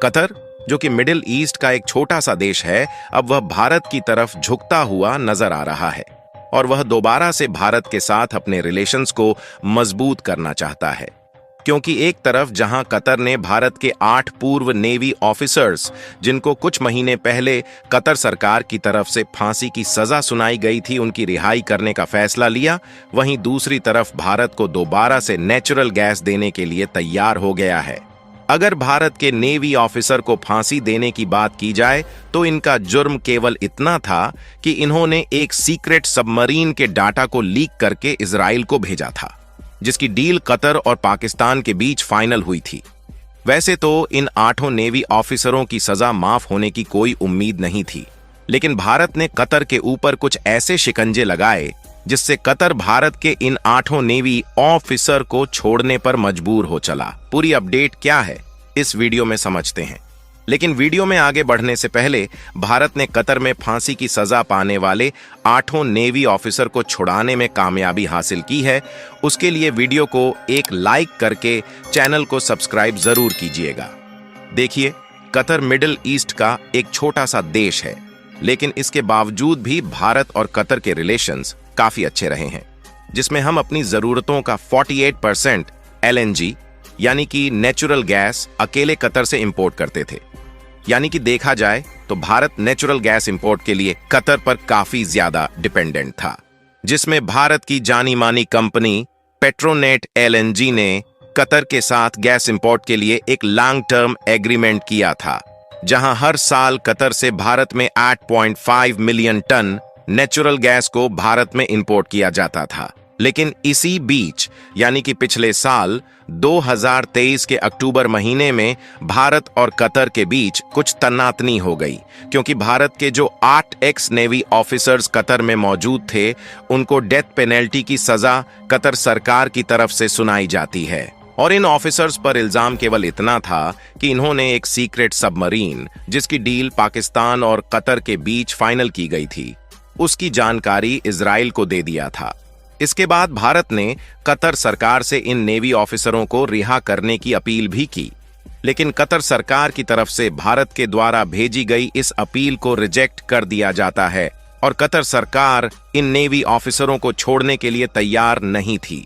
Qatar, जो कि middle east का एक छोटा सा देश है, अब वह भारत की तरफ झुकता हुआ नजर आ रहा है और वह दोबारा से भारत के साथ अपने रिलेशंस को मजबूत करना चाहता है। क्योंकि एक तरफ जहां कतर ने भारत के 8 पूर्व नेवी ऑफिसर्स, जिनको कुछ महीने पहले कतर सरकार की तरफ से फांसी की सजा सुनाई गई थी, उनकी रिहाई करने का फैसला लिया, वहीं दूसरी तरफ भारत को दोबारा से नेचुरल गैस देने के लिए तैयार हो गया है। अगर भारत के नेवी ऑफिसर को फांसी देने की बात की जाए तो इनका जुर्म केवल इतना था कि इन्होंने एक सीक्रेट सबमरीन के डाटा को लीक करके इजराइल को भेजा था, जिसकी डील कतर और पाकिस्तान के बीच फाइनल हुई थी। वैसे तो इन 8 नेवी ऑफिसरों की सजा माफ होने की कोई उम्मीद नहीं थी, लेकिन भारत ने कतर के ऊपर कुछ ऐसे शिकंजे लगाए जिससे कतर भारत के इन 8 नेवी ऑफिसर को छोड़ने पर मजबूर हो चला। पूरी अपडेट क्या है इस वीडियो में समझते हैं, लेकिन वीडियो में आगे बढ़ने से पहले भारत ने कतर में फांसी की सजा पाने वाले 8 नेवी ऑफिसर को छुड़ाने में कामयाबी हासिल की है। उसके लिए वीडियो को एक लाइक करके चैनल को सब्सक्राइब जरूर कीजिएगा। देखिए, कतर मिडिल ईस्ट का एक छोटा सा देश है, लेकिन इसके बावजूद भी भारत और कतर के रिलेशंस काफी अच्छे रहे हैं, जिसमें हम अपनी जरूरतों का 48% LNG यानी कि नेचुरल गैस अकेले कतर से इंपोर्ट करते थे। यानी कि देखा जाए तो भारत नेचुरल गैस इंपोर्ट के लिए कतर पर काफी ज्यादा डिपेंडेंट था, जिसमें भारत की जानी मानी कंपनी पेट्रोनेट LNG ने कतर के साथ गैस इंपोर्ट के लिए एक लॉन्ग टर्म एग्रीमेंट किया था, जहां हर साल कतर से भारत में 8.5 मिलियन टन नेचुरल गैस को भारत में इंपोर्ट किया जाता था। लेकिन इसी बीच यानी कि पिछले साल 2023 के अक्टूबर महीने में भारत और कतर के बीच कुछ तनातनी हो गई, क्योंकि भारत के जो 8 एक्स नेवी ऑफिसर्स कतर में मौजूद थे, उनको डेथ पेनल्टी की सजा कतर सरकार की तरफ से सुनाई जाती है। और इन ऑफिसर्स पर इल्जाम केवल इतना था कि इन्होंने एक सीक्रेट सबमरीन, जिसकी डील पाकिस्तान और कतर के बीच फाइनल की गई थी, उसकी जानकारी इजराइल को दे दिया था। इसके बाद भारत ने कतर सरकार से इन नेवी ऑफिसरों को रिहा करने की अपील भी की, लेकिन कतर सरकार की तरफ से भारत के द्वारा भेजी गई इस अपील को रिजेक्ट कर दिया जाता है और कतर सरकार इन नेवी ऑफिसरों को छोड़ने के लिए तैयार नहीं थी,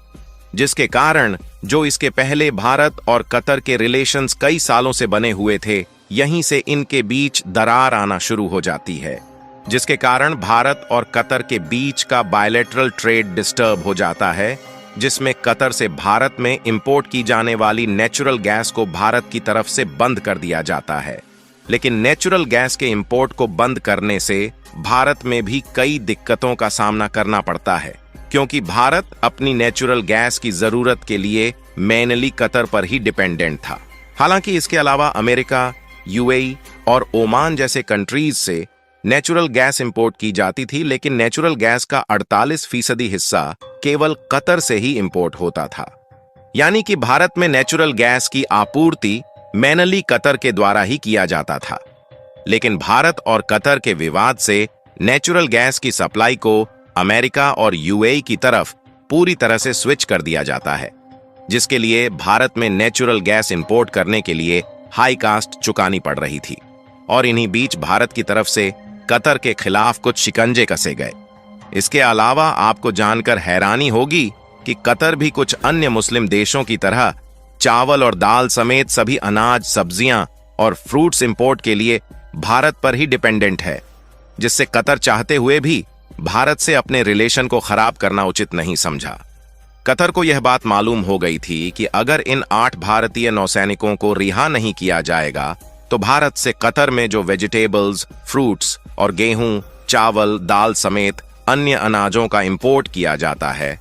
जिसके कारण जो इसके पहले भारत और कतर के रिलेशंस कई सालों से बने हुए थे, यहीं से इनके बीच दरार आना शुरू हो जाती है, जिसके कारण भारत और कतर के बीच का बायलैटरल ट्रेड डिस्टर्ब हो जाता है, जिसमें कतर से भारत में इंपोर्ट की जाने वाली नेचुरल गैस को भारत की तरफ से बंद कर दिया जाता है। लेकिन नेचुरल गैस के इंपोर्ट को बंद करने से भारत में भी कई दिक्कतों का सामना करना पड़ता है, क्योंकि भारत अपनी नेचुरल गैस की जरूरत के लिए मेनली कतर पर ही डिपेंडेंट था। हालांकि इसके अलावा अमेरिका, UAE और ओमान जैसे कंट्रीज से नेचुरल गैस इंपोर्ट की जाती थी, लेकिन नेचुरल गैस का 48% हिस्सा केवल कतर से ही इंपोर्ट होता था। यानी कि भारत में नेचुरल गैस की आपूर्ति मेनली कतर के द्वारा ही किया जाता था। लेकिन भारत और कतर के विवाद से नेचुरल गैस की सप्लाई को अमेरिका और UAE की तरफ पूरी तरह से स्विच कर दिया जाता है, जिसके लिए भारत में नेचुरल गैस इंपोर्ट करने के लिए हाई कास्ट चुकानी पड़ रही थी। और इन्हीं बीच भारत की तरफ से कतर के खिलाफ कुछ शिकंजे कसे गए। इसके अलावा आपको जानकर हैरानी होगी कि कतर भी कुछ अन्य मुस्लिम देशों की तरह चावल और दाल समेत सभी अनाज, सब्जियां और फ्रूट्स इंपोर्ट के लिए भारत पर ही डिपेंडेंट है, जिससे कतर चाहते हुए भी भारत से अपने रिलेशन को खराब करना उचित नहीं समझा। कतर को यह बात मालूम हो गई थी कि अगर इन 8 भारतीय नौसैनिकों को रिहा नहीं किया जाएगा तो भारत से कतर में जो वेजिटेबल्स, फ्रूट्स और गेहूं, चावल, दाल समेत अन्य अनाजों का इंपोर्ट किया जाता है,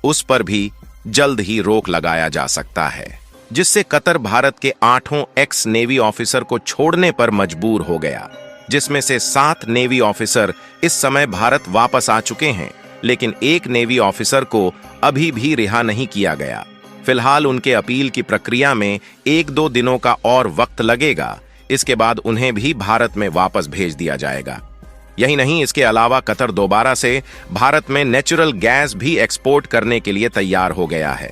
उस पर भी जल्द ही रोक लगाया जा सकता है, जिससे कतर भारत के 8 एक्स नेवी ऑफिसर को छोड़ने पर मजबूर हो गया, जिसमें से 7 नेवी ऑफिसर इस समय भारत वापस आ चुके हैं, लेकिन एक नेवी ऑफिसर को अभी भी रिहा नहीं किया गया। फिलहाल उनके अपील की प्रक्रिया में 1-2 दिनों का और वक्त लगेगा। इसके बाद उन्हें भी भारत में वापस भेज दिया जाएगा। यही नहीं, इसके अलावा कतर दोबारा से भारत में नेचुरल गैस भी एक्सपोर्ट करने के लिए तैयार हो गया है,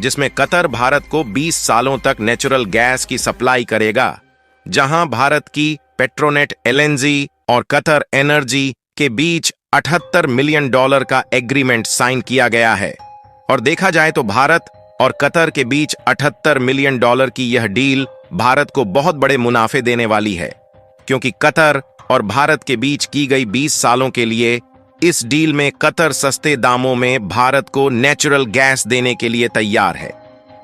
जिसमें कतर भारत को 20 सालों तक नेचुरल गैस की सप्लाई करेगा। जहां भारत की पेट्रोनेट एलएनजी और कतर एनर्जी के बीच $78 मिलियन का एग्रीमेंट साइन किया गया है। और देखा जाए तो भारत और कतर के बीच $78 मिलियन की यह डील भारत को बहुत बड़े मुनाफे देने वाली है, क्योंकि कतर और भारत के बीच की गई 20 सालों के लिए इस डील में कतर सस्ते दामों में भारत को नेचुरल गैस देने के लिए तैयार है।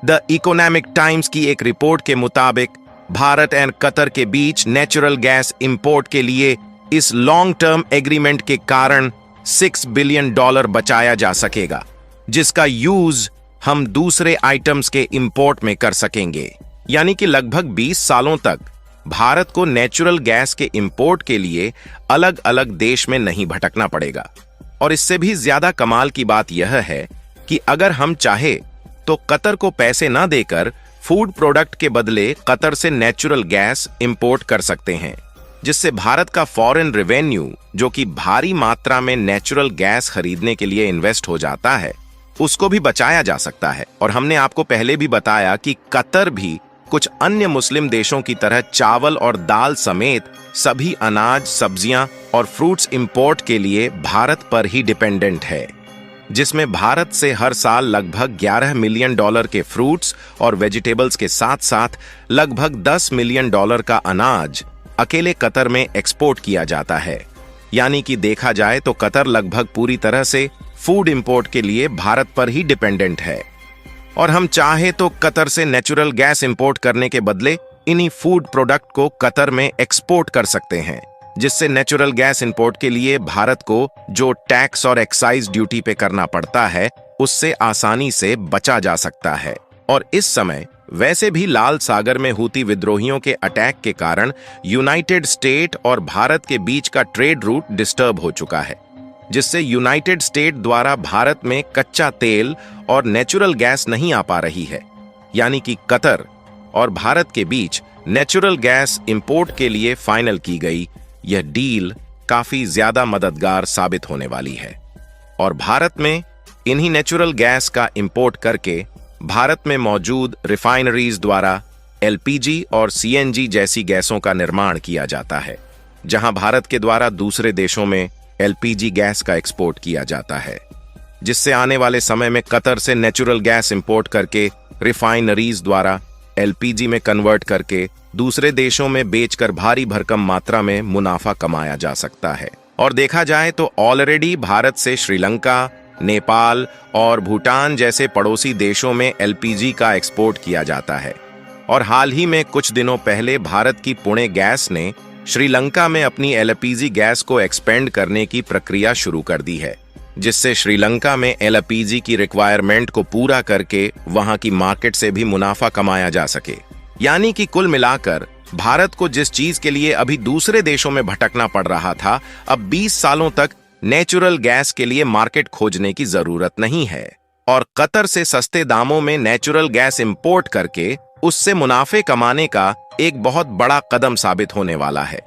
द इकोनॉमिक टाइम्स की एक रिपोर्ट के मुताबिक भारत एंड कतर के बीच नेचुरल गैस इंपोर्ट के लिए इस लॉन्ग टर्म एग्रीमेंट के कारण $6 बिलियन बचाया जा सकेगा, जिसका यूज हम दूसरे आइटम्स के इंपोर्ट में कर सकेंगे। यानी कि लगभग 20 सालों तक भारत को नेचुरल गैस के इंपोर्ट के लिए अलग अलग देश में नहीं भटकना पड़ेगा। और इससे भी ज्यादा कमाल की बात यह है कि अगर हम चाहे तो कतर को पैसे ना देकर फूड प्रोडक्ट के बदले कतर से नेचुरल गैस इंपोर्ट कर सकते हैं, जिससे भारत का फॉरेन रेवेन्यू, जो कि भारी मात्रा में नेचुरल गैस खरीदने के लिए इन्वेस्ट हो जाता है, उसको भी बचाया जा सकता है। और हमने आपको पहले भी बताया कि कतर भी कुछ अन्य मुस्लिम देशों की तरह चावल और दाल समेत सभी अनाज, सब्जियां और फ्रूट्स इंपोर्ट के लिए भारत पर ही डिपेंडेंट है, जिसमें भारत से हर साल लगभग $11 मिलियन के फ्रूट्स और वेजिटेबल्स के साथ साथ लगभग $10 मिलियन का अनाज अकेले कतर में एक्सपोर्ट किया जाता है। यानी कि देखा जाए तो कतर लगभग पूरी तरह से फूड इंपोर्ट के लिए भारत पर ही डिपेंडेंट है। और हम चाहे तो कतर से नेचुरल गैस इंपोर्ट करने के बदले इन्हीं फूड प्रोडक्ट को कतर में एक्सपोर्ट कर सकते हैं, जिससे नेचुरल गैस इंपोर्ट के लिए भारत को जो टैक्स और एक्साइज ड्यूटी पे करना पड़ता है, उससे आसानी से बचा जा सकता है। और इस समय वैसे भी लाल सागर में हूती विद्रोहियों के अटैक के कारण यूनाइटेड स्टेट और भारत के बीच का ट्रेड रूट डिस्टर्ब हो चुका है, जिससे यूनाइटेड स्टेट द्वारा भारत में कच्चा तेल और नेचुरल गैस नहीं आ पा रही है। यानी कि कतर और भारत के बीच नेचुरल गैस इंपोर्ट के लिए फाइनल की गई यह डील काफी ज्यादा मददगार साबित होने वाली है। और भारत में इन्हीं नेचुरल गैस का इंपोर्ट करके भारत में मौजूद रिफाइनरीज द्वारा एलपीजी और सीएनजी जैसी गैसों का निर्माण किया जाता है, जहां भारत के द्वारा दूसरे देशों में एलपीजी गैस का एक्सपोर्ट किया जाता है, जिससे आने वाले समय में कतर से नेचुरल गैस इंपोर्ट करके रिफाइनरीज द्वारा एलपीजी में कन्वर्ट करके दूसरे देशों में बेचकर भारी भरकम मात्रा में मुनाफा कमाया जा सकता है। और देखा जाए तो ऑलरेडी भारत से श्रीलंका, नेपाल और भूटान जैसे पड़ोसी देशों में एलपीजी का एक्सपोर्ट किया जाता है। और हाल ही में कुछ दिनों पहले भारत की पुणे गैस ने श्रीलंका में अपनी एलपीजी गैस को एक्सपेंड करने की प्रक्रिया शुरू कर दी है, जिससे श्रीलंका में एलपीजी की रिक्वायरमेंट को पूरा करके वहां की मार्केट से भी मुनाफा कमाया जा सके। यानी कि कुल मिलाकर भारत को जिस चीज के लिए अभी दूसरे देशों में भटकना पड़ रहा था, अब 20 सालों तक नेचुरल गैस के लिए मार्केट खोजने की जरूरत नहीं है। और कतर से सस्ते दामों में नेचुरल गैस इंपोर्ट करके उससे मुनाफे कमाने का एक बहुत बड़ा कदम साबित होने वाला है।